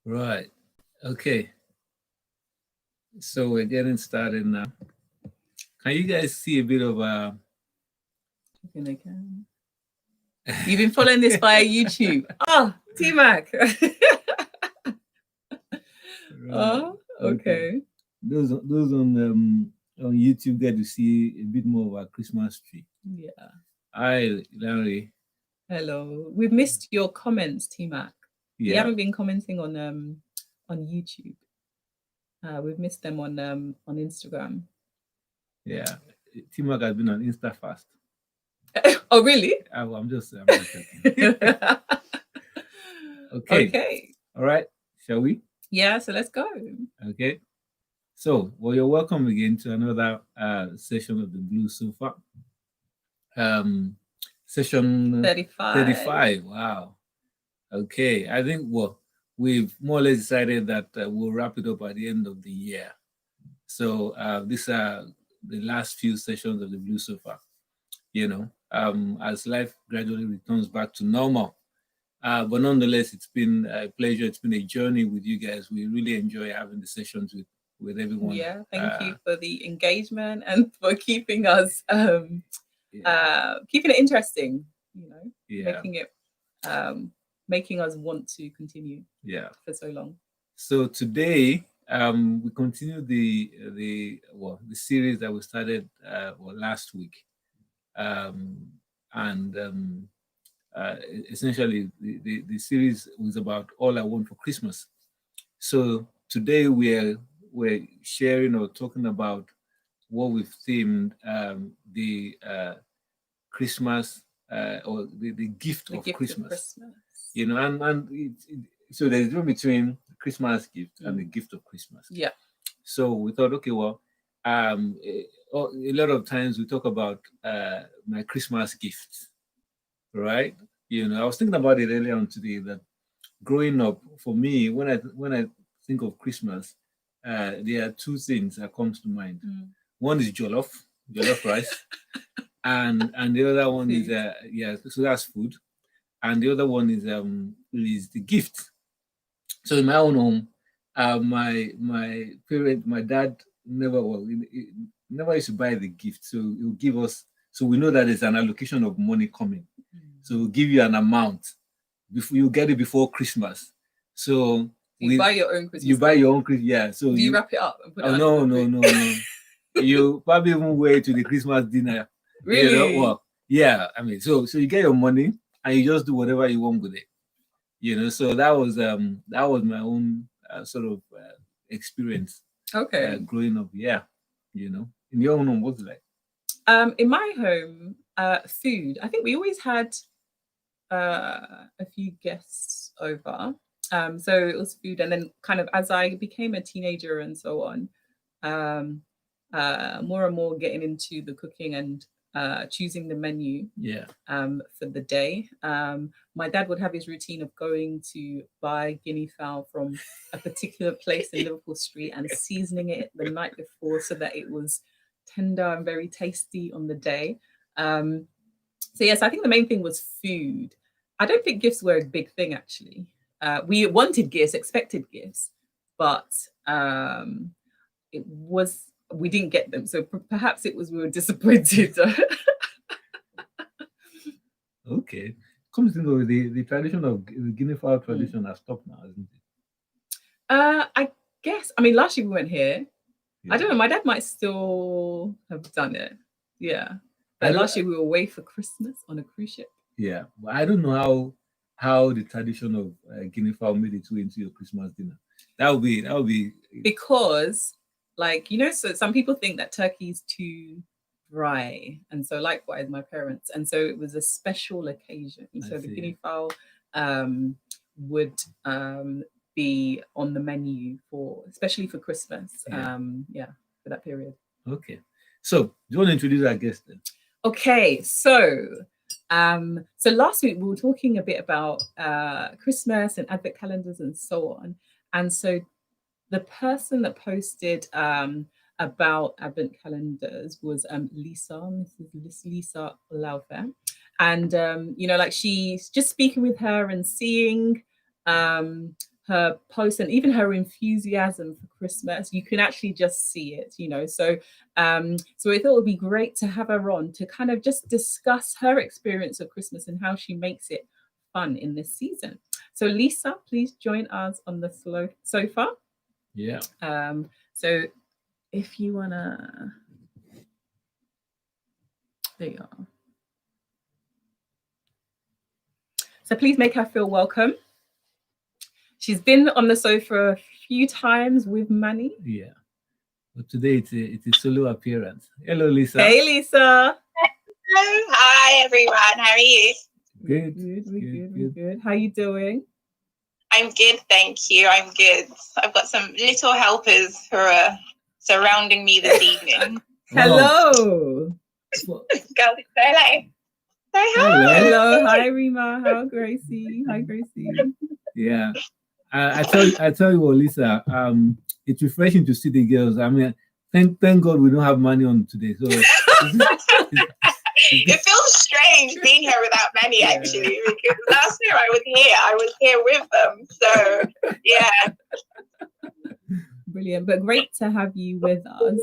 Right. Okay. So we're getting started now. Can you guys see a bit of I think I can. You've been following this via YouTube. Oh, T Mac. right? Oh, Okay. okay. Those on YouTube get to see a bit more of our Christmas tree. Yeah. Hi, Larry. Hello. We've missed your comments, T Mac. You Yeah, haven't been commenting on YouTube. We've missed them on Instagram. yeah. Timac has been on Insta fast. Oh, really? I'm just joking. Okay. Okay. All right. Shall we? Yeah. So let's go. Okay. So, well, you're welcome again to another session of the Blue Sofa. Um, Session 35. 35. Wow. Okay. I think, well, we've more or less decided that we'll wrap it up at the end of the year. So, these are the last few sessions of the Blue Sofa, as life gradually returns back to normal. But nonetheless, it's been a pleasure. It's been a journey with you guys. We really enjoy having the sessions with everyone. Yeah. Thank you for the engagement and for keeping us keeping it interesting. You know, Yeah, making it making us want to continue yeah. for so long. So today, we continue the series that we started last week, um, and essentially the series was about all I want for Christmas. So today we're sharing or talking about what we've themed the Christmas or the gift The of gift of Christmas. Christmas. So there's a difference between the Christmas gift and the Mm. gift of Christmas. Yeah. So we thought, okay, well, a lot of times we talk about my Christmas gift, right? I was thinking about it earlier on today that growing up, for me, when I think of Christmas, there are two things that comes to mind. Mm. One is jollof rice, and the other one is Food. yeah, so that's food, and the other one is the gift. So in my own home, my dad never used to buy the gift, so he'll give us. So we know that there's an allocation of money coming, Mm. so we'll give you an amount before you get it before Christmas. So So you buy your own you Christmas buy gift. your own Christmas, yeah. So Do you wrap it up and put it oh under no the no tree? no no, you probably even wear it to the Christmas dinner. Really? Well, yeah. I mean, so you get your money and you just do whatever you want with it. So that was my own sort of experience Okay. growing up. Yeah, in your own home, what's it like? In my home, food. I think we always had a few guests over. So it was food, and then kind of as I became a teenager and so on, um, more and more getting into the cooking and choosing the menu Yeah, for the day. My dad would have his routine of going to buy guinea fowl from a particular place in Liverpool Street and seasoning it the night before so that it was tender and very tasty on the day. Um, so yes, I think the main thing was food. I don't think gifts were a big thing actually. We wanted gifts, expected gifts, but it was we didn't get them. So perhaps it was we were disappointed. okay. Come to think of it, the tradition of the Guinea fowl Mm. tradition has stopped now, isn't it? I guess. I mean, last year we went here. I Yeah, don't know. My dad might still have done it. Yeah, I but don't. last year we were away for Christmas on a cruise ship. Yeah, but I don't know how the tradition of Guinea fowl made its way into your Christmas dinner. That would be. Because so some people think that turkey's too dry, and so likewise my parents, and so it was a special occasion, and I so the see. guinea fowl um, would be on the menu for especially for Christmas, Yeah. yeah, for that period. Okay. So, do you want to introduce our guest then? Okay, so last week we were talking a bit about Christmas and advent calendars and so on, and so the person that posted about advent calendars was Lisa, Lisa Laufer. And, like she's just speaking with her and seeing um, her posts and even her enthusiasm for Christmas. You can actually just see it, So so I thought it would be great to have her on to kind of just discuss her experience of Christmas and how she makes it fun in this season. So Lisa, please join us on the sofa. Yeah. So if you wanna, there you are. So please make her feel welcome. She's been on the sofa a few times with Manny. Yeah. But today it's a solo appearance. Hello, Lisa. Hey, Lisa. Hello. Hi, everyone. How are you? Good. Good. How you doing? I'm good, thank you. I'm good. I've got some little helpers who are surrounding me this evening. Hello. Go say hello. Say hi. Hello. Hi, Rima. How Gracie? Hi, Gracie. Yeah. I tell you what, Lisa. It's refreshing to see the girls. I mean, thank God we don't have money on today. So it feels strange being here without Manny, actually, because last year I was here with them. So yeah. Brilliant, but great to have you with us.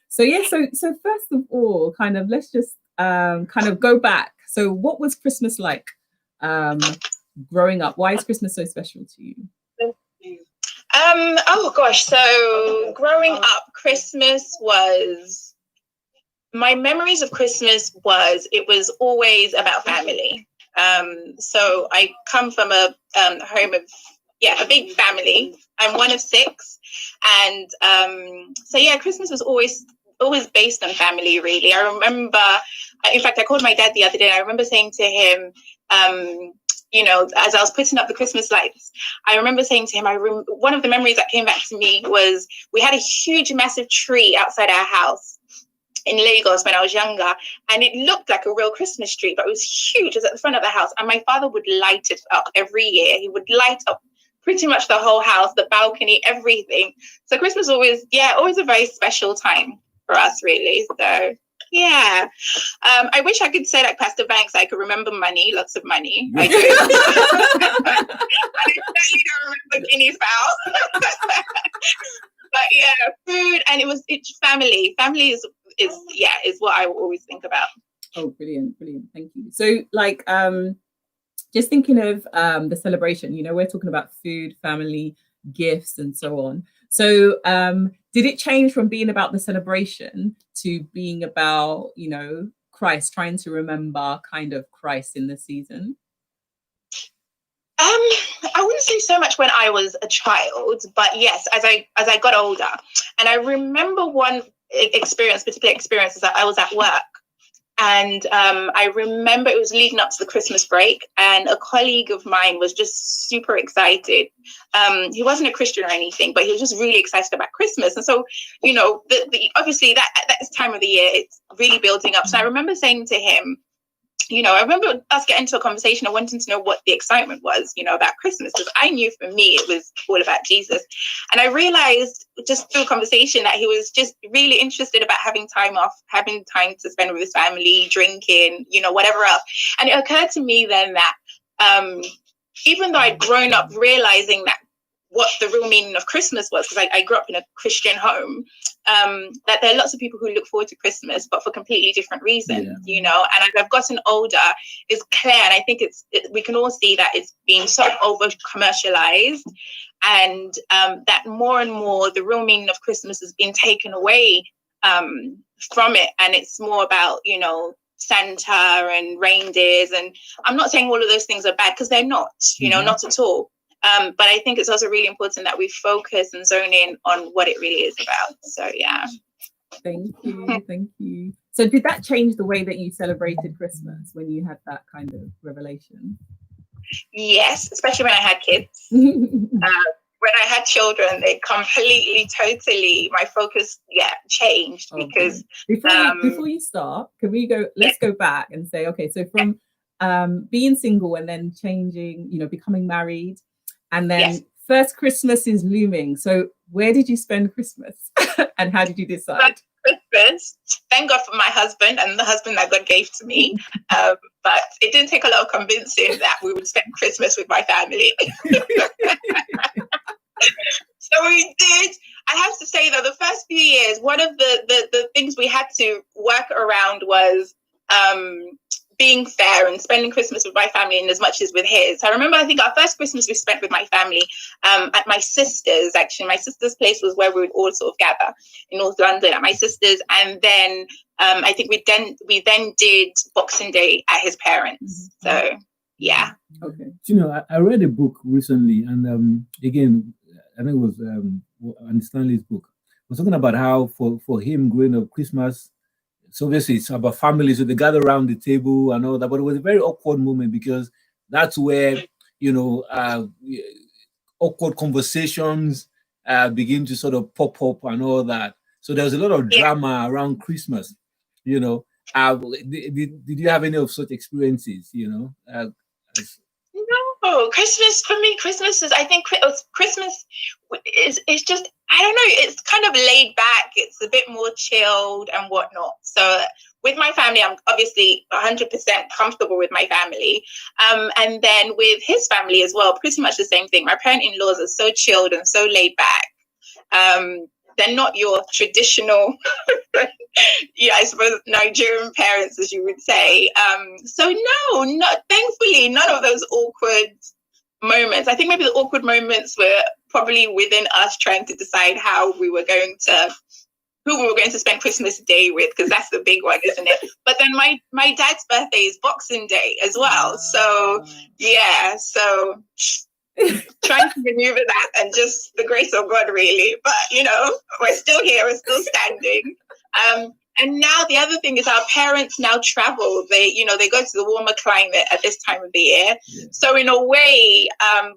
So first of all, kind of let's just kind of go back. So what was Christmas like growing up? Why is Christmas so special to you? Oh gosh, so growing up, Christmas was, my memories of Christmas it was always about family. So I come from a home of a big family. I'm one of 6, and Christmas was always based on family, really. I remember, in fact, I called my dad the other day, and I remember saying to him, as I was putting up the Christmas lights, I remember saying to him, one of the memories that came back to me was we had a huge, massive tree outside our house in Lagos when I was younger, and it looked like a real Christmas tree, but it was huge. It was at the front of the house, and my father would light it up every year. He would light up pretty much the whole house, the balcony, everything. So Christmas always a very special time for us, really. So yeah, I wish I could say like Pastor Banks, I could remember money, lots of money. I do. I certainly don't remember guinea fowl. But yeah, food, and it's family. Family is what I will always think about. Oh, brilliant, thank you. So like just thinking of the celebration, we're talking about food, family, gifts, and so on. So did it change from being about the celebration to being about, Christ, trying to remember kind of Christ in the season? I wouldn't say so much when I was a child, but yes, as I got older, and I remember one particular experience is that I was at work, and I remember it was leading up to the Christmas break, and a colleague of mine was just super excited. He wasn't a Christian or anything, but he was just really excited about Christmas, and so obviously that time of the year, it's really building up. So I remember saying to him, I remember us getting into a conversation and wanting to know what the excitement was, about Christmas, because I knew for me it was all about Jesus. And I realized just through conversation that he was just really interested about having time off, having time to spend with his family, drinking, whatever else. And it occurred to me then that even though I'd grown up realizing that what the real meaning of Christmas was, because I grew up in a Christian home, that there are lots of people who look forward to Christmas, but for completely different reasons, And as I've gotten older, it's clear, and I think we can all see that it's being so over commercialized, and that more and more the real meaning of Christmas has been taken away from it, and it's more about, Santa and reindeers, and I'm not saying all of those things are bad, because they're not, not at all. But I think it's also really important that we focus and zone in on what it really is about. So, yeah. Thank you. So did that change the way that you celebrated Christmas when you had that kind of revelation? Yes, especially when I had kids. When I had children, they completely, totally, my focus, changed. Okay. Because before you start, can we let's go back and say, okay, so from being single and then changing, becoming married, and then first Christmas is looming. So where did you spend Christmas and how did you decide? Christmas. Thank God for my husband and the husband that God gave to me. But it didn't take a lot of convincing that we would spend Christmas with my family. So we did. I have to say that the first few years, one of the things we had to work around was being fair and spending Christmas with my family in as much as with his. I remember, I think our first Christmas we spent with my family at my sister's, actually. My sister's place was where we would all sort of gather in North London at my sister's. And then I think we then did Boxing Day at his parents'. So, yeah. Okay. You know, I read a book recently, and again, I think it was Andy Stanley's book. It was talking about how for him growing up, Christmas, so obviously it's about family, so they gather around the table and all that, but it was a very awkward moment because that's where, you know, awkward conversations begin to sort of pop up and all that. So there was a lot of drama around Christmas, you know. Did you have any of such experiences, you know? No, Christmas for me, Christmas is, I think Christmas is just, I don't know, it's kind of laid back. It's a bit more chilled and whatnot. So with my family, I'm obviously 100% comfortable with my family. And then with his family as well, pretty much the same thing. My parent-in-laws are so chilled and so laid back. They're not your traditional, I suppose, Nigerian parents, as you would say. So no, thankfully, none of those awkward moments. I think maybe the awkward moments were probably within us trying to decide who we were going to spend Christmas Day with, because that's the big one, isn't it? But then my dad's birthday is Boxing Day as well. So yeah, so trying to maneuver that and just the grace of God, really. But you know, we're still here, we're still standing. And now the other thing is our parents now travel. They go to the warmer climate at this time of the year. Yeah. So in a way,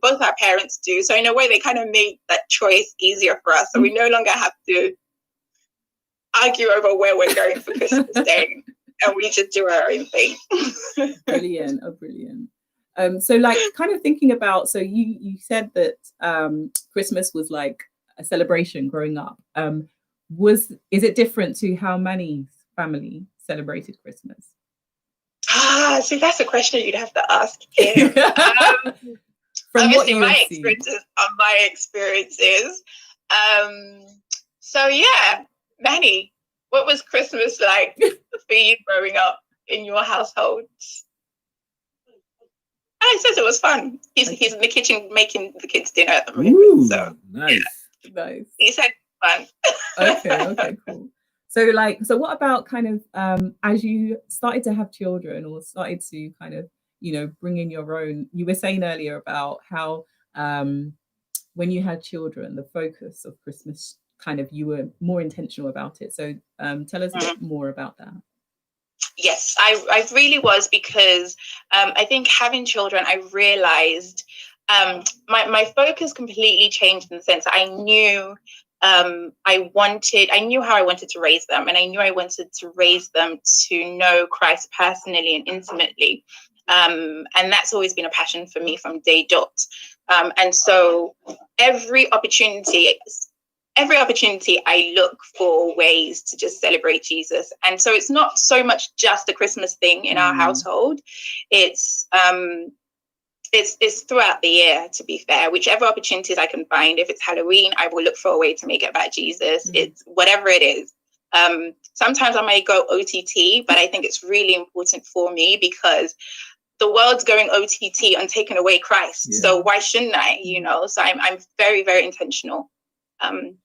both our parents do. So in a way, they kind of made that choice easier for us. So we no longer have to argue over where we're going for Christmas Day, and we just do our own thing. Brilliant. Oh, brilliant. So like kind of thinking about, so you said that Christmas was like a celebration growing up. Is it different to how Manny's family celebrated Christmas? See, that's a question you'd have to ask him. From obviously my experiences are my experiences. So yeah, Manny, what was Christmas like for you growing up in your household? He says it was fun. He's in the kitchen making the kids dinner at the moment. Ooh, so nice. Yeah. Nice. He said fun. Okay, cool. So what about kind of as you started to have children or started to kind of, you know, bring in your own, you were saying earlier about how when you had children, the focus of Christmas kind of, you were more intentional about it. So tell us a bit more about that. Yes, I really was, because I think having children, I realized my focus completely changed in the sense that I knew I knew how I wanted to raise them, and I knew I wanted to raise them to know Christ personally and intimately. And that's always been a passion for me from day dot. And so every opportunity I look for ways to just celebrate Jesus. And so it's not so much just a Christmas thing in our household. It's throughout the year, to be fair. Whichever opportunities I can find, if it's Halloween, I will look for a way to make it about Jesus. It's whatever it is. Sometimes I might go OTT, but I think it's really important for me because the world's going OTT and taking away Christ. Yeah. So why shouldn't I? You know, so I'm very, very intentional. I'm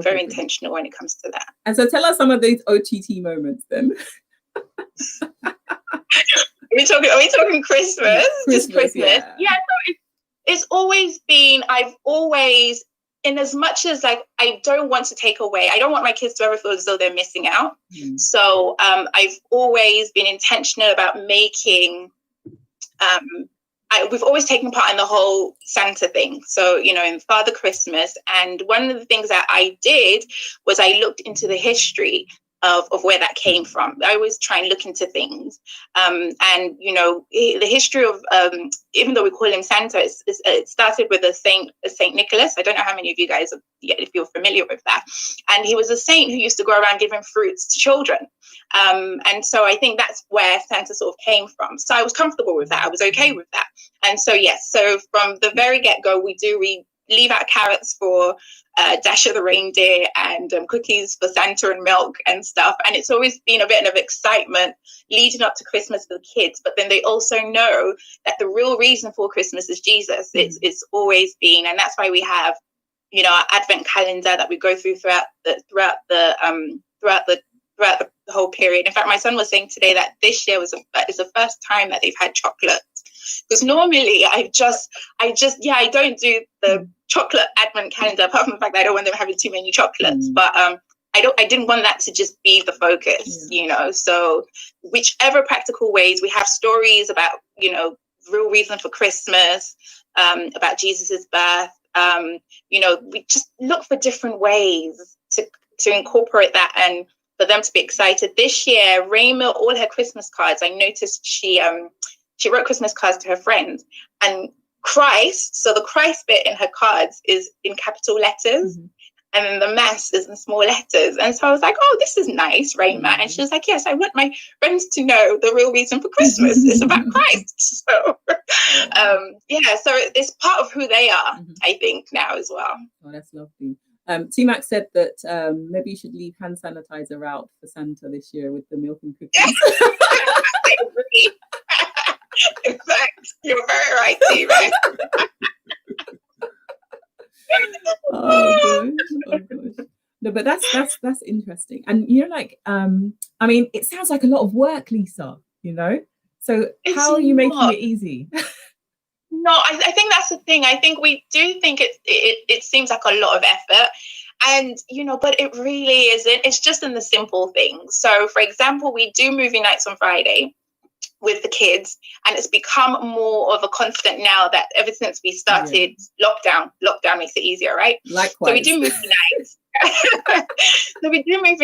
very intentional when it comes to that. And so tell us some of these OTT moments then. Are we talking Christmas? Just Christmas? Yeah. So it's always been, I've always, in as much as like, I don't want to take away, I don't want my kids to ever feel as though they're missing out. So I've always been intentional about making, we've always taken part in the whole Santa thing. So, you know, in Father Christmas. And one of the things that I did was I looked into the history of where that came from. I always try and look into things. And, you know, the history of, even though we call him Santa, it started with a Saint Nicholas. I don't know how many of you guys, if you're familiar with that. And he was a saint who used to go around giving fruits to children. And so I think that's where Santa sort of came from. So I was comfortable with that. I was okay with that. And so, yes, so from the very get-go, we leave out carrots for Dasher the reindeer and cookies for Santa and milk and stuff. And it's always been a bit of excitement leading up to Christmas for the kids. But then they also know that the real reason for Christmas is Jesus. It's always been, and that's why we have, you know, our Advent calendar that we go through throughout the whole period. In fact, my son was saying today that this year is the first time that they've had chocolate. Because normally I don't do the chocolate Advent calendar, apart from the fact that I don't want them having too many chocolates. But I didn't want that to just be the focus, you know. So whichever practical ways, we have stories about, you know, real reason for Christmas, about Jesus's birth. You know, we just look for different ways to incorporate that and for them to be excited. This year, Rayma, all her Christmas cards, I noticed she wrote Christmas cards to her friends, and Christ, so the Christ bit in her cards is in capital letters, and then the mass is in small letters. And so I was like, oh, this is nice, Rayma. And she was like, yes, I want my friends to know the real reason for Christmas is about Christ. So, so it's part of who they are, I think, now as well. Oh, that's lovely. T-Max said that maybe you should leave hand sanitizer out for Santa this year with the milk and cookies. I agree. In fact, you're very right, T-Max. Oh gosh. No, but that's interesting. And you know, like I mean, it sounds like a lot of work, Lisa, you know. So how are you making it easy? No, I think that's the thing. I think we do think it seems like a lot of effort. And, you know, but it really isn't. It's just in the simple things. So, for example, we do movie nights on Friday with the kids, and it's become more of a constant now that ever since we started lockdown makes it easier, right? Likewise. So we do movie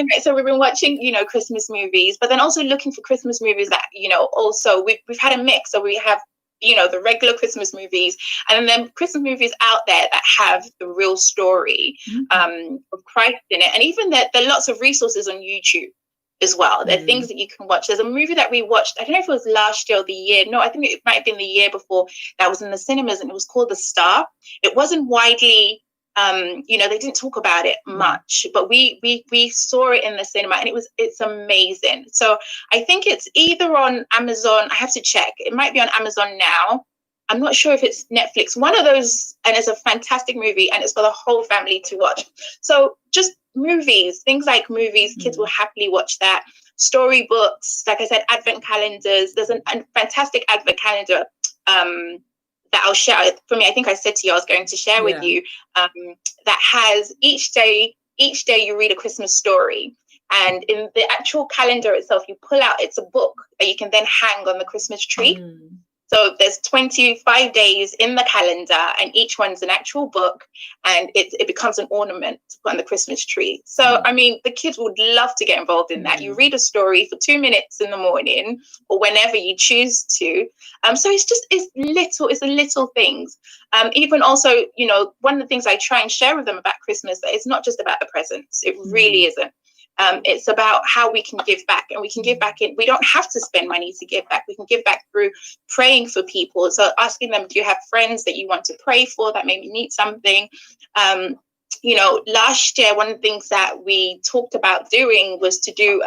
nights. So we've been watching, you know, Christmas movies, but then also looking for Christmas movies that, you know, also we've had a mix. So we have, you know, the regular Christmas movies, and then Christmas movies out there that have the real story of Christ in it. And even there are lots of resources on YouTube as well. There are things that you can watch. There's a movie that we watched, I don't know if it was last year or the year. No, I think it might have been the year before, that was in the cinemas, and it was called The Star. It wasn't widely, you know, they didn't talk about it much, but we saw it in the cinema, and it's amazing. So I think it's either on Amazon. I have to check. It might be on Amazon now. I'm not sure if it's Netflix. One of those, and it's a fantastic movie, and it's for the whole family to watch. So just movies, things like movies, kids will happily watch that. Storybooks, like I said, Advent calendars. There's a fantastic Advent calendar that I'll share. For me, I think I said to you I was going to share with you, that has each day you read a Christmas story. And in the actual calendar itself, you pull out, it's a book that you can then hang on the Christmas tree. So there's 25 days in the calendar, and each one's an actual book, and it becomes an ornament to put on the Christmas tree. So, I mean, the kids would love to get involved in that. You read a story for 2 minutes in the morning or whenever you choose to. So it's little things. Even also, you know, one of the things I try and share with them about Christmas, that it's not just about the presents. It really isn't. It's about how we can give back, and we can give back we don't have to spend money to give back. We can give back through praying for people. So asking them, do you have friends that you want to pray for that maybe need something? You know, last year, one of the things that we talked about doing was to do,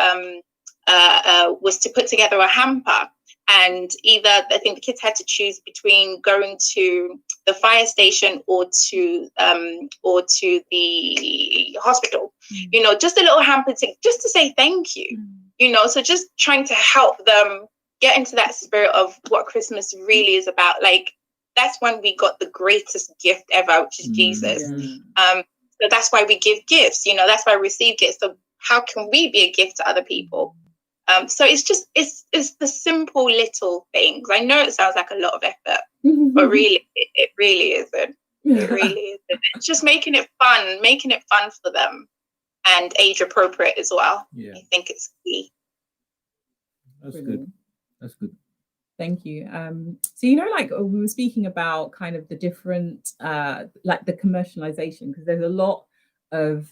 was to put together a hamper. And either, I think the kids had to choose between going to the fire station or to the hospital. You know, just a little hamper just to say thank you. You know, so just trying to help them get into that spirit of what Christmas really is about. Like, that's when we got the greatest gift ever, which is Jesus. So that's why we give gifts. You know, that's why we receive gifts. So how can we be a gift to other people? So it's the simple little things. I know it sounds like a lot of effort, but really, it really isn't. It really isn't. It's just making it fun for them. and age appropriate as well. Yeah, I think it's key. that's Brilliant. good. That's good. Thank you. So, you know, like we were speaking about kind of the different, like the commercialization, because there's a lot of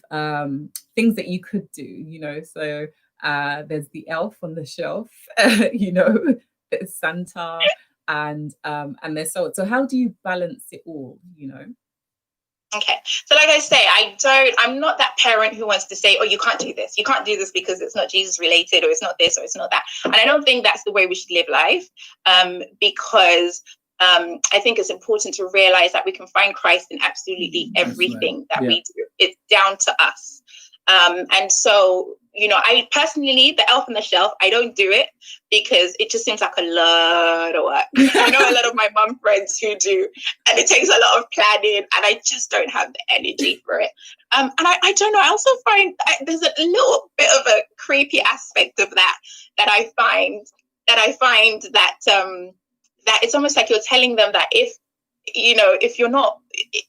things that you could do, you know. So there's the elf on the shelf, you know, there's Santa, and there's so how do you balance it all, you know? Okay. So like I say, I'm not that parent who wants to say, oh, you can't do this. You can't do this because it's not Jesus related, or it's not this, or it's not that. And I don't think that's the way we should live life, because I think it's important to realize that we can find Christ in absolutely everything that we do. It's down to us. And so, you know, I personally, the elf on the shelf, I don't do it because it just seems like a lot of work. I know a lot of my mum friends who do, and it takes a lot of planning, and I just don't have the energy for it. And I don't know, I also find there's a little bit of a creepy aspect of that I find that it's almost like you're telling them that if you're not,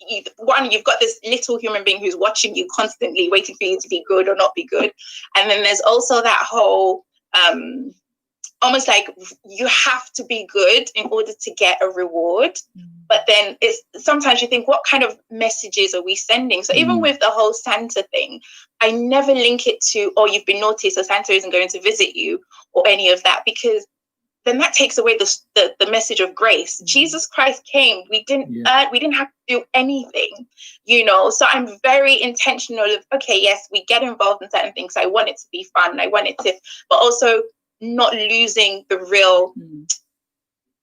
you've got this little human being who's watching you constantly, waiting for you to be good or not be good. And then there's also that whole, almost like you have to be good in order to get a reward. But then sometimes you think, what kind of messages are we sending? So even with the whole Santa thing, I never link it to, oh, you've been naughty, so Santa isn't going to visit you, or any of that, because then that takes away the message of grace. Jesus Christ came. We didn't have to do anything, you know. So I'm very intentional of, okay, yes, we get involved in certain things. I want it to be fun. I want it to, but also not losing the real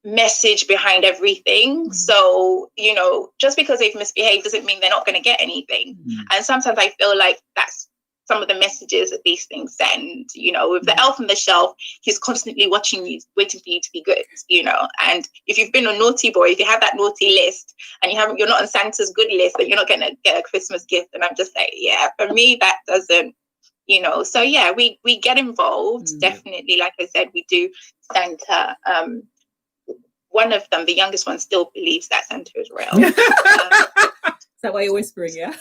message behind everything. So, you know, just because they've misbehaved doesn't mean they're not going to get anything. And sometimes I feel like that's some of the messages that these things send, you know. With the elf on the shelf, he's constantly watching you, waiting for you to be good, you know. And if you've been a naughty boy, if you have that naughty list and you're not on Santa's good list, then you're not going to get a Christmas gift. And I'm just like, yeah, for me, that doesn't, you know. So yeah, we get involved, definitely. Like I said, we do Santa. One of them, the youngest one, still believes that Santa is real. Is that why you're whispering? Yeah.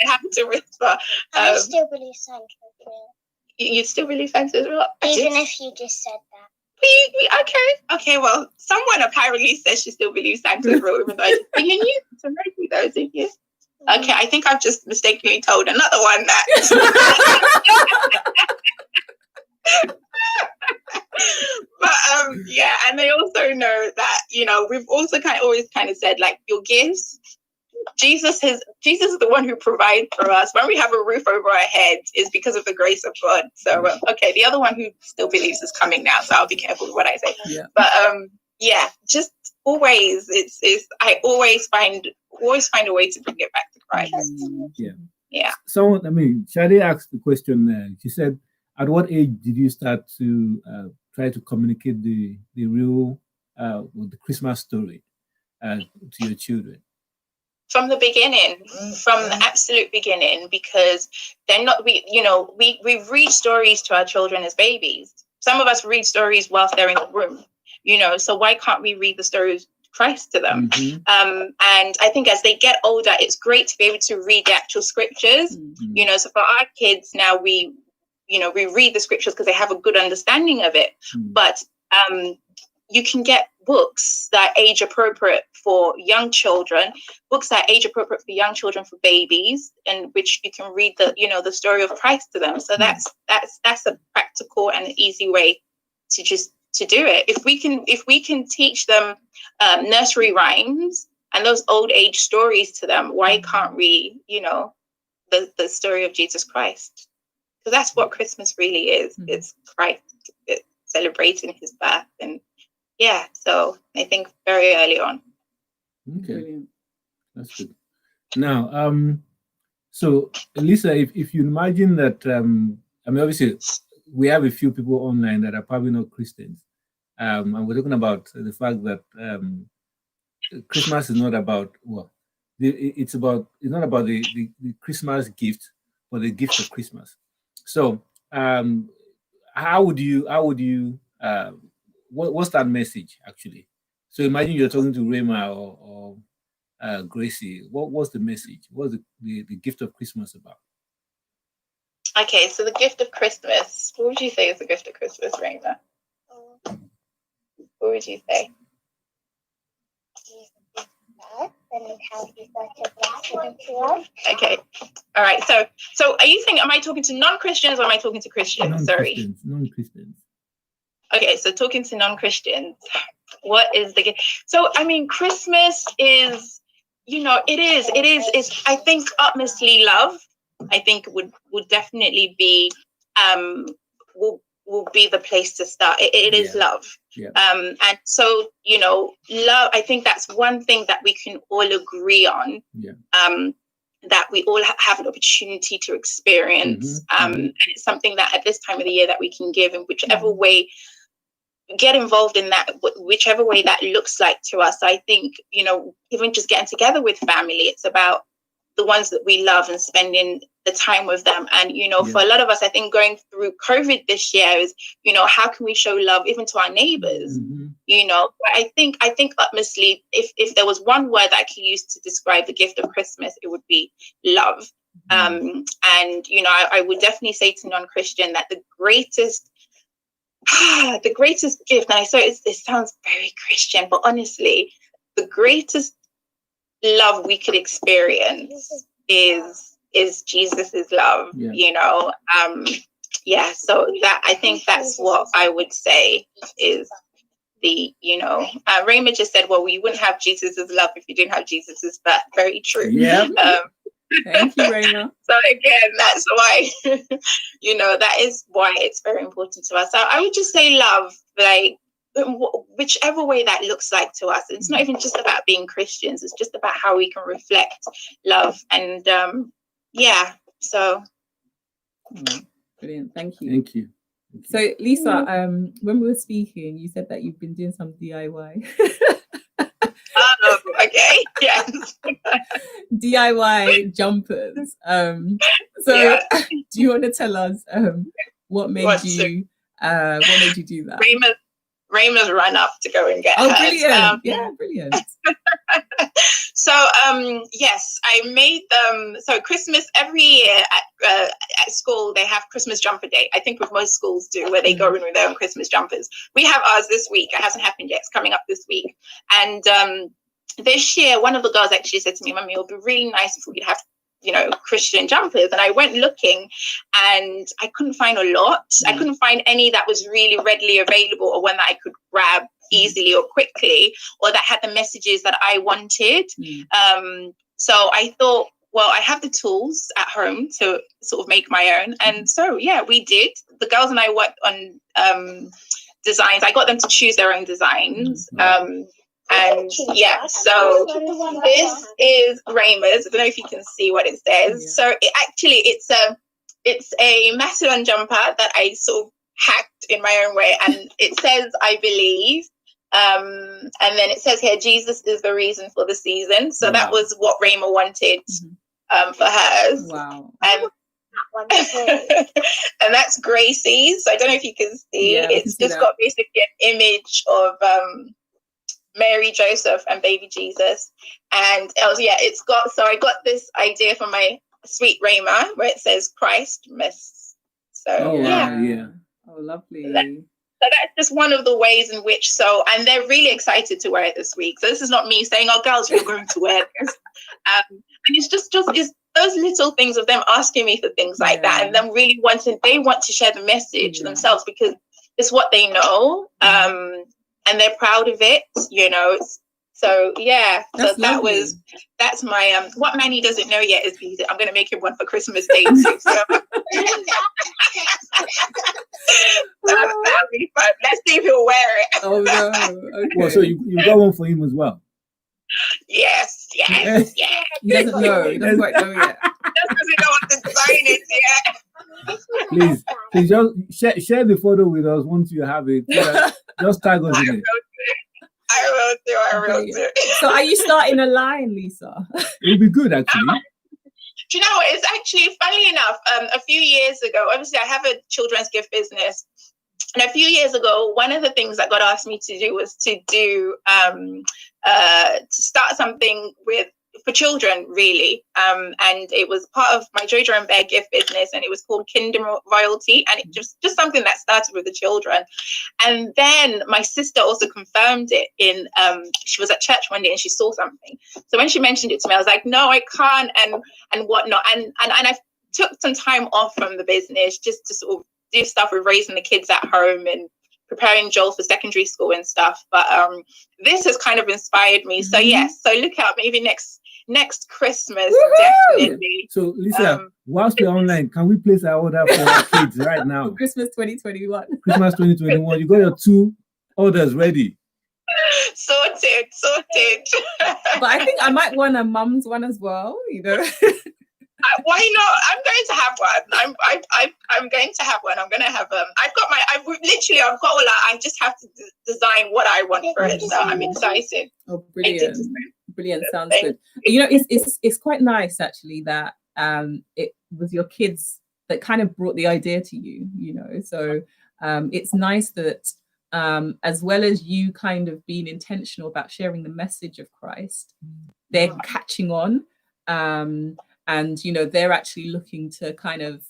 I have to whisper. I still believe Santa is real. You still believe Santa is real? Even if you just said that. Okay. Well, someone apparently says she still believes Santa is real, even though you knew some very those, didn't you? Okay, I think I've just mistakenly told another one that. But yeah, and they also know that, you know, we've also always said, like, your gifts, Jesus is the one who provides for us. When we have a roof over our heads, is because of the grace of God. So okay, the other one who still believes is coming now, so I'll be careful with what I say. But yeah, just always I always find a way to bring it back to Christ. Yeah. So Shadi asked the question. She said, at what age did you start to try to communicate the real the Christmas story to your children? From the beginning, from the absolute beginning, because we read stories to our children as babies. Some of us read stories whilst they're in the room, you know, so why can't we read the stories of Christ to them? And I think as they get older, it's great to be able to read the actual scriptures, you know. So for our kids now, we read the scriptures because they have a good understanding of it. But you can get books that age appropriate for young children, books that age appropriate for young children, for babies, in which you can read the story of Christ to them. So that's a practical and an easy way to do it. If we can teach them nursery rhymes and those old age stories to them, why can't we, you know, the story of Jesus Christ? Because that's what Christmas really is. It's Christ. It's celebrating his birth. And yeah, so I think very early on. Okay. Brilliant. That's good. Now, so Lisa, if you imagine that, obviously we have a few people online that are probably not Christians. And we're talking about the fact that Christmas is not about, it's not about the Christmas gift, but the gift of Christmas. So, how would you what's that message actually? So imagine you're talking to Rema or Gracie, what was the message? What was the gift of Christmas about? Okay, so the gift of Christmas. What would you say is the gift of Christmas, Raina? What would you say? Okay. All right. So are you saying, am I talking to non-Christians or am I talking to Christians? Sorry. Non-Christians. Okay, so talking to non-Christians, what is the gift? So I mean, Christmas is, it's I think utmostly love. I think would definitely be will be the place to start. It is love. Yeah. And so, love, I think that's one thing that we can all agree on. Yeah. That we all have an opportunity to experience. And it's something that at this time of the year that we can give in whichever way, get involved in that, whichever way that looks like to us. I think, even just getting together with family, it's about the ones that we love and spending the time with them. And, for a lot of us, I think going through COVID this year is, how can we show love even to our neighbors? But I think utmostly, if there was one word that I could use to describe the gift of Christmas, it would be love. And, I would definitely say to non-Christian that the greatest gift, and I saw it sounds very Christian, but honestly, the greatest love we could experience is Jesus's love. So that, I think that's what I would say is the, Raymond just said, well, we wouldn't have Jesus's love if you didn't have Jesus's birth. Very true. Thank you, Raymond. So again, that's why that is why it's very important to us. So I would just say love, like whichever way that looks like to us. It's not even just about being Christians, it's just about how we can reflect love. And so brilliant. Thank you. So Lisa, when we were speaking, you said that you've been doing some DIY. Okay, yes. DIY jumpers. Do you want to tell us what made you do that? Raymond's run up to go and get hers. Brilliant. Brilliant. So yes, I made them. So Christmas every year at school, they have Christmas jumper day. I think what most schools do, where they go in with their own Christmas jumpers. We have ours this week. It hasn't happened yet. It's coming up this week. And this year, one of the girls actually said to me, "Mummy, it would be really nice if we could have, Christian jumpers." And I went looking and I couldn't find a lot. I couldn't find any that was really readily available or one that I could grab easily or quickly, or that had the messages that I wanted. So I thought, well, I have the tools at home to sort of make my own. And so, we did. The girls and I worked on designs. I got them to choose their own designs. So this is Raymond's. I don't know if you can see what it says. So it's a Macedon jumper that I sort of hacked in my own way, and it says, "I believe," and then it says here, "Jesus is the reason for the season." So that was what Raymond wanted for hers. Wow. And that's Gracie's. So I don't know if you can see. It's just got basically an image of Mary, Joseph, and baby Jesus. And it's got, so I got this idea from my sweet Rayma where it says Christ Miss. So oh, lovely. So that's just one of the ways in which, and they're really excited to wear it this week. So this is not me saying, "Oh, girls, you're going to wear this." And it's just it's those little things of them asking me for things like that, and them really they want to share the message themselves because it's what they know. And they're proud of it, So that's my what Manny doesn't know yet is I'm going to make him one for Christmas Day too. So that'll be fun. Let's see if he'll wear it. Oh no! Okay. Well, so you got one for him as well. Yes. He doesn't know. He doesn't quite know yet. He doesn't know what the design is yet. Please just share the photo with us once you have it. Just tag us in it. I will do. So are you starting a line, Lisa? It'll be good, actually. Do you know what? It's actually, funnily enough, a few years ago, obviously I have a children's gift business. And a few years ago, one of the things that God asked me to do was to start something for children, really. And it was part of my Jojo and Bear gift business, and it was called Kingdom Royalty. And it just something that started with the children. And then my sister also confirmed it she was at church one day and she saw something. So when she mentioned it to me, I was like, no, I can't, and whatnot. And I took some time off from the business just to sort of do stuff with raising the kids at home and preparing Joel for secondary school and stuff. But this has kind of inspired me. So yes, so look out, maybe next Christmas. Woo-hoo! Definitely. So Lisa, whilst we're online, can we place our order for our kids right now? For Christmas 2021. Christmas 2021. You got your 2 orders ready. Sorted. But I think I might want a mum's one as well, you know. Why not? I'm going to have one. I'm going to have one. I'm going to have I've got all that. I just have to design what I want for it. So I'm excited. Oh, brilliant! Sounds good. You know, it's quite nice actually that it was your kids that kind of brought the idea to you. You know, so it's nice that as well as you kind of being intentional about sharing the message of Christ, they're catching on. And, you know, they're actually looking to kind of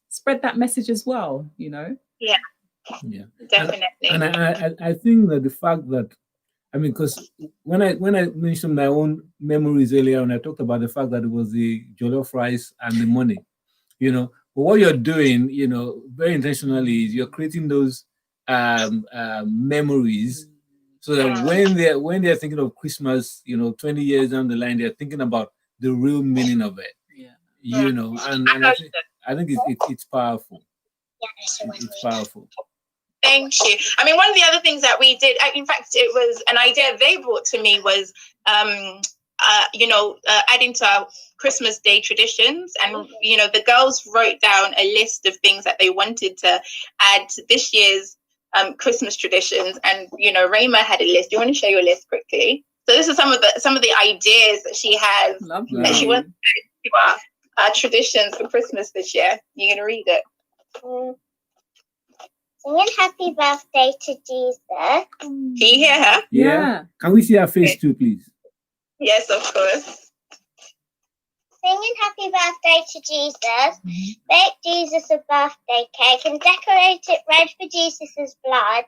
spread that message as well, you know? Yeah, definitely. And I think that the fact that, I mean, because when I mentioned my own memories earlier, and I talked about the fact that it was the jollof rice and the money, you know, but what you're doing, you know, very intentionally is you're creating those memories so that when they're thinking of Christmas, you know, 20 years down the line, they're thinking about the real meaning of it, you know, and I think it's powerful. It's powerful. Thank you. I mean, one of the other things that we did, in fact, it was an idea they brought to me was, adding to our Christmas Day traditions. And, you know, the girls wrote down a list of things that they wanted to add to this year's Christmas traditions. And, you know, Rayma had a list. Do you want to share your list quickly? So this is some of the ideas that she has. Lovely. That she wants to do our traditions for Christmas this year. You're gonna read it. Singing happy birthday to Jesus. Can you hear her? Yeah. Can we see her face too, please? Yes, of course. Singing happy birthday to Jesus. Bake Jesus a birthday cake and decorate it red for Jesus' blood.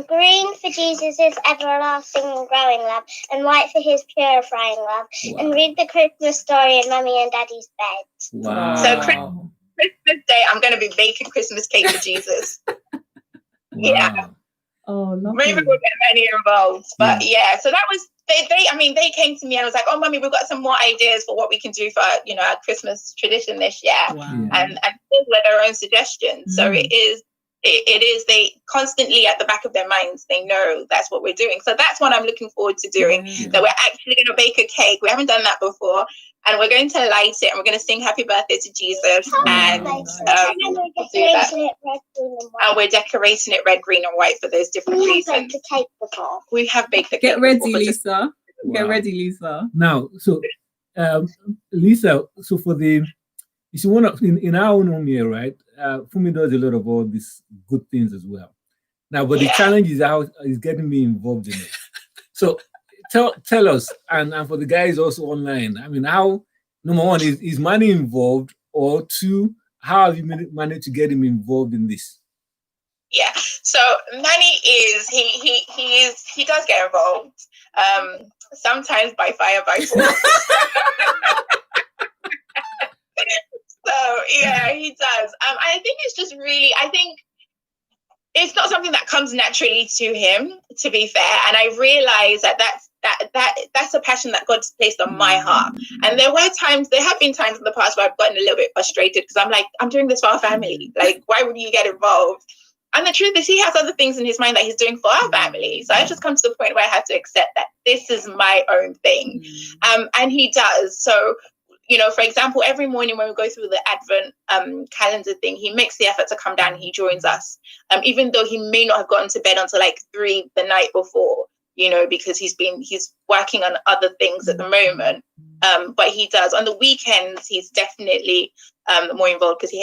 Green for Jesus' everlasting and growing love, and white for his purifying love. Wow. And read the Christmas story in Mummy and Daddy's bed. Wow. So Christmas Day, I'm going to be baking Christmas cake for Jesus. Wow. Yeah. Oh, lovely. Maybe we'll get many involved. But yeah, so that was, they came to me and was like, oh, Mummy, we've got some more ideas for what we can do for, you know, our Christmas tradition this year. Wow. And with their own suggestions. So it is they constantly at the back of their minds, they know that's what we're doing. So that's what I'm looking forward to doing, that we're actually going to bake a cake. We haven't done that before. And we're going to light it and we're going to sing happy birthday to Jesus. And do that. And we're decorating it red, green and white for those different reasons. We have baked the cake. Get ready, Lisa. Get ready, Lisa. Now, so Lisa, so for the, you see, one of in our own home here, right? Fumi does a lot of all these good things as well. Now, but the challenge is how is getting me involved in it. So tell us, and for the guys also online, I mean, how, number one, is money involved, or two, how have you managed to get him involved in this? Yeah, so Manny is he does get involved, sometimes by fire, by force. So yeah, he does. I think it's just really, I think it's not something that comes naturally to him, to be fair. And I realize that's a passion that God's placed on my heart. And there have been times in the past where I've gotten a little bit frustrated because I'm like, I'm doing this for our family. Like, why would you get involved? And the truth is, he has other things in his mind that he's doing for our family. So I just come to the point where I have to accept that this is my own thing. And he does. So, you know, for example, every morning when we go through the Advent calendar thing, he makes the effort to come down and he joins us, even though he may not have gotten to bed until like 3 the night before, you know, because he's working on other things at the moment. But he does. On the weekends, he's definitely more involved because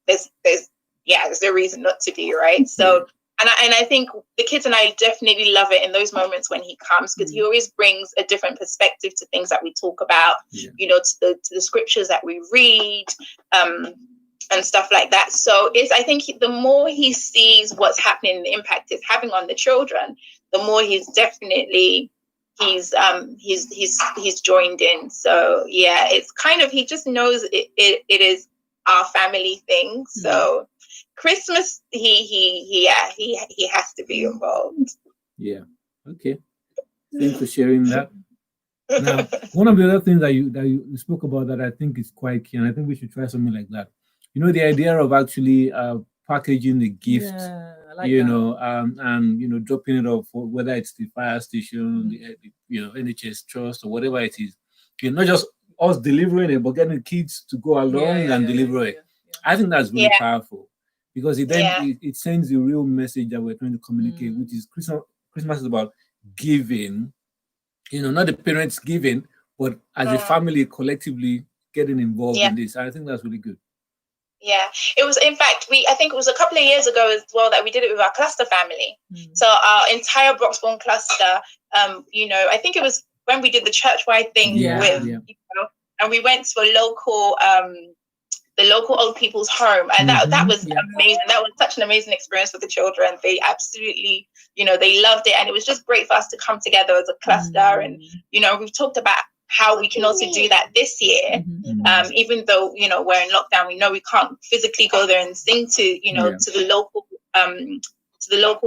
there's yeah, there's no reason not to be, right? So, and I think the kids and I definitely love it in those moments when he comes, because he always brings a different perspective to things that we talk about, you know, to the scriptures that we read, and stuff like that. So I think the more he sees what's happening, the impact it's having on the children, the more he's definitely he's joined in. So yeah, it's kind of, he just knows it is our family thing. So Christmas, he has to be involved. Yeah. Okay. Thanks for sharing that. Now, one of the other things that you spoke about that I think is quite key, and I think we should try something like that. You know, the idea of actually packaging the gift, you know, and you know, dropping it off, whether it's the fire station, the you know, NHS Trust or whatever it is. You know, not just us delivering it, but getting the kids to go along and deliver it. I think that's really powerful, because it sends the real message that we're trying to communicate, which is Christmas is about giving, you know, not the parents giving, but as a family collectively getting involved in this. I think that's really good. Yeah, it was, in fact, I think it was a couple of years ago as well that we did it with our cluster family. So our entire Broxbourne cluster, you know, I think it was when we did the church-wide thing with, you know, and we went to a local, the local old people's home, and that was amazing. That was such an amazing experience for the children. They absolutely, you know, they loved it, and it was just great for us to come together as a cluster. And you know, we've talked about how we can also do that this year, even though, you know, we're in lockdown. We know we can't physically go there and sing to, you know, to the local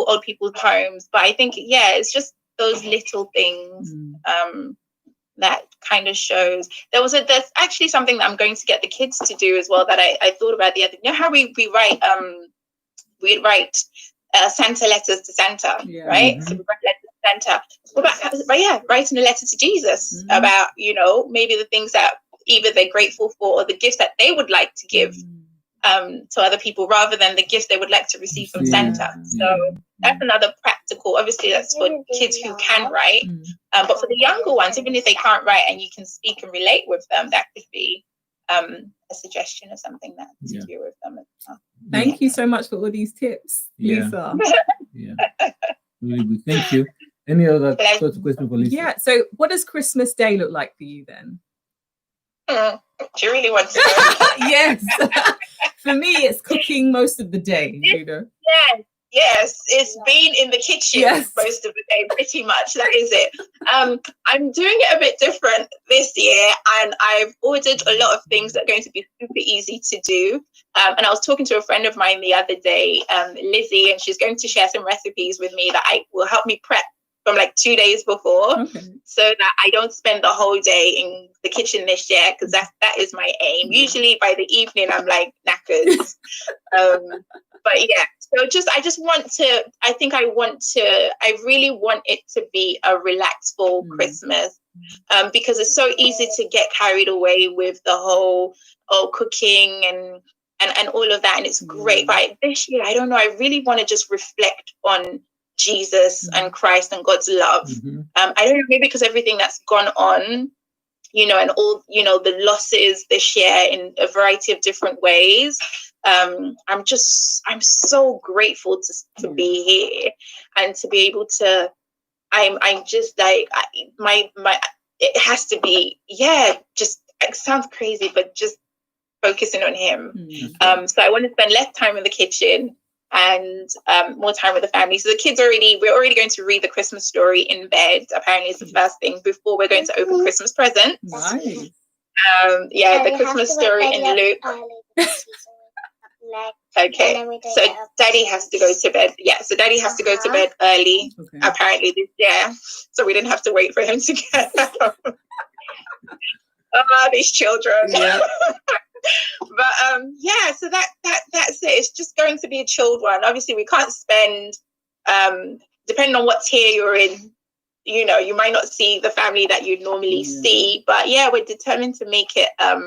old people's homes. But I think, it's just those little things that kind of shows. There's actually something that I'm going to get the kids to do as well that I thought about the other. You know how we write Santa letters to Santa, right? So we write letters to Santa. What about writing a letter to Jesus about, you know, maybe the things that either they're grateful for or the gifts that they would like to give to other people, rather than the gifts they would like to receive from Santa. So that's another practical. Obviously, that's for kids who can write, but for the younger ones, even if they can't write and you can speak and relate with them, that could be a suggestion of something that to do with them as well. Thank you so much for all these tips, Lisa. Really good. Thank you. Any other sort of question for Lisa? Yeah. So, what does Christmas Day look like for you then? Do you really want to know? Yes. For me, it's cooking most of the day. You know. Yes, it's being in the kitchen most of the day, pretty much. That is it. I'm doing it a bit different this year, and I've ordered a lot of things that are going to be super easy to do. And I was talking to a friend of mine the other day, Lizzie, and she's going to share some recipes with me that will help me prep from like 2 days before, so that I don't spend the whole day in the kitchen this year, because that is my aim. Usually by the evening I'm like knackered. But yeah, so I really want it to be a relaxful Christmas, because it's so easy to get carried away with the whole cooking and all of that, and it's great. But this year, I don't know, I really want to just reflect on Jesus and Christ and God's love. I don't know, maybe because everything that's gone on, you know, and all, you know, the losses this year in a variety of different ways. I'm so grateful to be here and to be able to. I'm just like my. It has to be just, it sounds crazy, but just focusing on Him. So I want to spend less time in the kitchen and more time with the family. So the kids we're already going to read the Christmas story in bed. Apparently, it's the first thing before we're going to open Christmas presents. Nice. The Christmas story in Luke. Okay, so Daddy has to go to bed. Yeah, so Daddy has to go to bed early, apparently this year. So we didn't have to wait for him to get up. These children. Yeah. But so that's it. It's just going to be a chilled one. Obviously, we can't spend, depending on what tier you're in, you know, you might not see the family that you'd normally see. But we're determined to make it a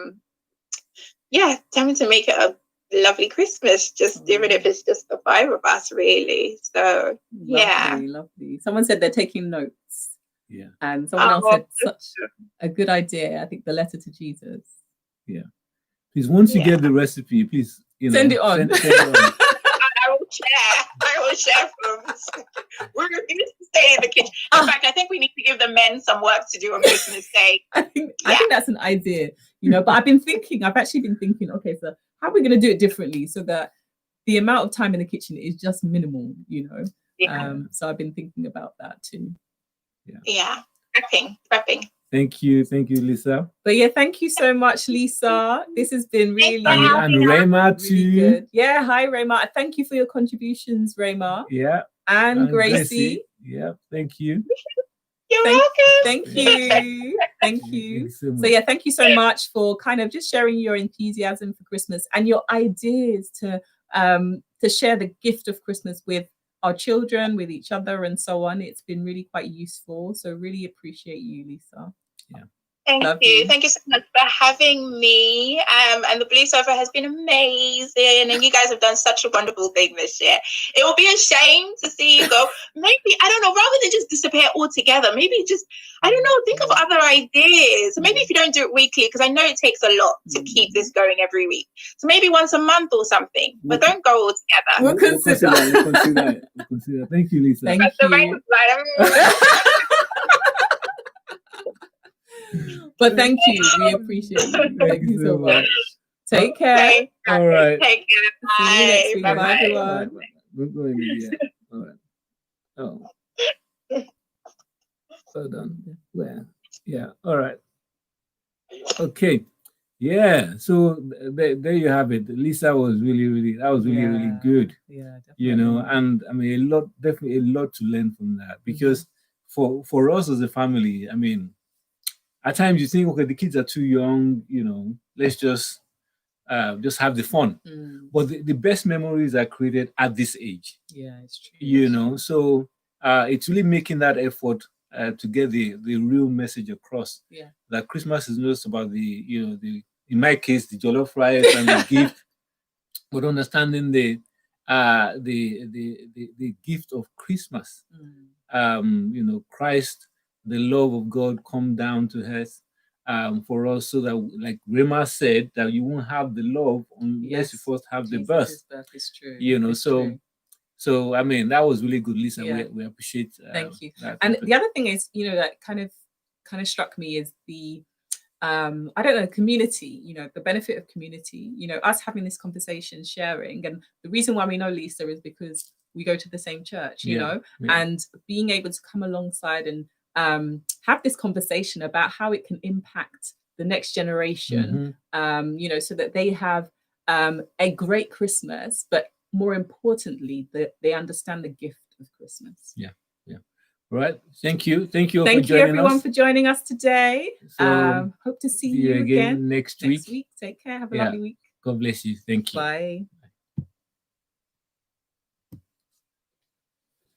lovely Christmas, just even if it's just the 5 of us, really. So lovely. Someone said they're taking notes. Yeah. And someone else said such a good idea. I think the letter to Jesus. Yeah. Please, once you get the recepe, please Send it on. Send it on. I will share films. We refuse to stay in the kitchen. In fact, I think we need to give the men some work to do on Christmas Day. I think that's an idea, but I've actually been thinking, okay, so how are we going to do it differently so that the amount of time in the kitchen is just minimal, Yeah. So I've been thinking about that too. Yeah. Prepping. Thank you, Lisa. But yeah, thank you so much, Lisa. This has been really, And Rema too. really good. Yeah, hi, Rema. Thank you for your contributions, Rema. Yeah. And Gracie. Yeah, thank you. You're welcome. Thank you. Thank you. So yeah, thank you so much for kind of just sharing your enthusiasm for Christmas and your ideas to share the gift of Christmas with our children, with each other, and so on. It's been really quite useful. So really appreciate you, Lisa. Yeah. Thank you. Thank you so much for having me. And the Blue Sofa has been amazing. And you guys have done such a wonderful thing this year. It will be a shame to see you go, maybe, I don't know, rather than just disappear altogether, maybe just, I don't know, think of other ideas. So maybe if you don't do it weekly, because I know it takes a lot to keep this going every week. So maybe once a month or something, but don't go all together. We'll consider. We'll consider. Thank you, Lisa. Thank you. But thank you. We appreciate you. Thank you so much. Take care. All right. Take care. See you next week. Bye. Bye, everyone. We're going to all right. Oh. Hold on. Where? Yeah. All right. Okay. Yeah. So there you have it. Lisa was really good. Yeah, definitely. And I mean, definitely a lot to learn from that, because for us as a family, I mean, at times you think, okay, the kids are too young, let's just have the fun. But the best memories are created at this age. Yeah, it's true. So it's really making that effort to get the real message across. Yeah. That Christmas is not just about the in my case, the jollof rice and the gift, but understanding the gift of Christmas. Christ, the love of God, come down to earth for us, so that, like Rema said, that you won't have the love unless you first have the birth. It's true. So I mean, that was really good, Lisa. Yeah. We appreciate. Thank you. And the other thing is, that kind of struck me is the I don't know, community, the benefit of community, us having this conversation, sharing. And the reason why we know Lisa is because we go to the same church, and being able to come alongside and have this conversation about how it can impact the next generation, so that they have a great Christmas, but more importantly, that they understand the gift of Christmas. Yeah. All right. Thank you. Thank you everyone for joining us today. So, hope to see you again next week. Take care. Have a lovely week. God bless you. Thank you. Bye.